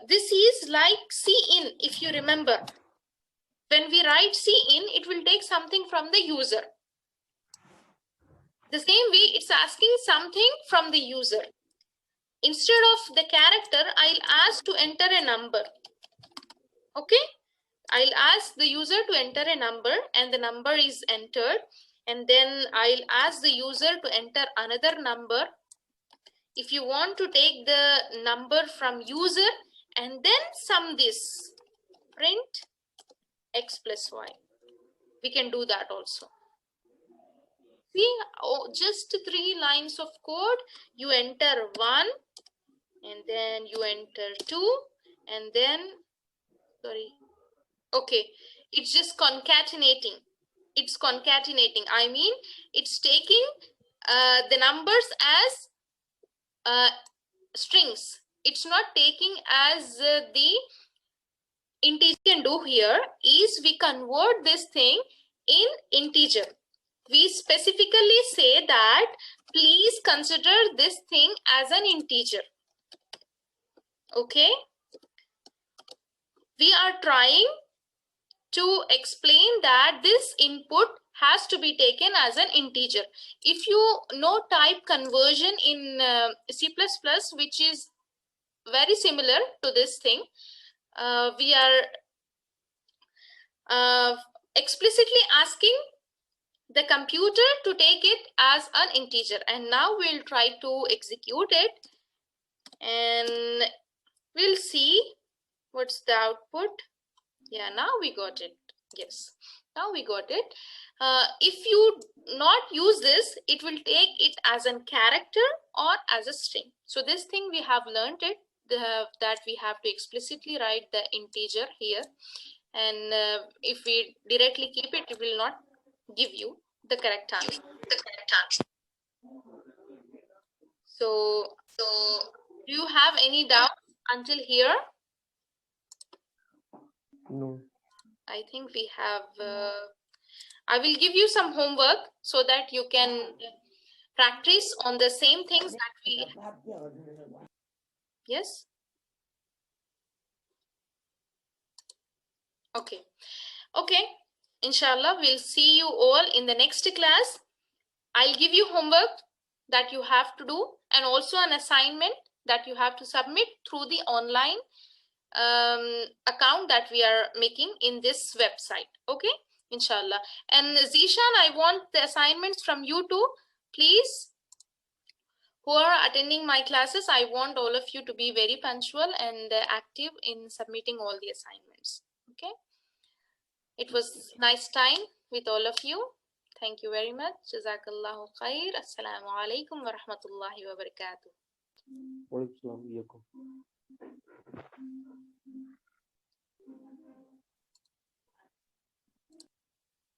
this is like cin, if you remember. When we write cin, it will take something from the user. The same way, it's asking something from the user. Instead of the character, I'll ask to enter a number. Okay? I'll ask the user to enter a number and the number is entered. And then I'll ask the user to enter another number. If you want to take the number from user and then sum this, print x plus y. We can do that also. See, just 3 lines of code. You enter 1 and then you enter 2 and then, sorry. Okay, it's just concatenating. It's concatenating. I mean, it's taking the numbers as strings. It's not taking as the integer. We can do here is we convert this thing in integer. We specifically say that please consider this thing as an integer. Okay, we are trying to explain that this input has to be taken as an integer. If you know type conversion in C++, which is very similar to this thing, we are explicitly asking the computer to take it as an integer, and now we'll try to execute it and we'll see what's the output. Yeah, now we got it. Yes, now we got it. If you not use this, it will take it as a character or as a string. So this thing we have learned it, that we have to explicitly write the integer here, and if we directly keep it, it will not give you the correct answer. So do you have any doubt until here? No. I think we have I will give you some homework so that you can practice on the same things that we. Yes. Okay. Inshallah, we'll see you all in the next class. I'll give you homework that you have to do, and also an assignment that you have to submit through the online account that we are making in this website. Okay, inshallah. And Zishan, I want the assignments from you too, please. Who are attending my classes, I want all of you to be very punctual and active in submitting all the assignments. Okay, it was nice time with all of you. Thank you very much. Jazakallahu khair. Assalamu alaikum wa rahmatullahi wa barakatuh. Wa alaikum salam.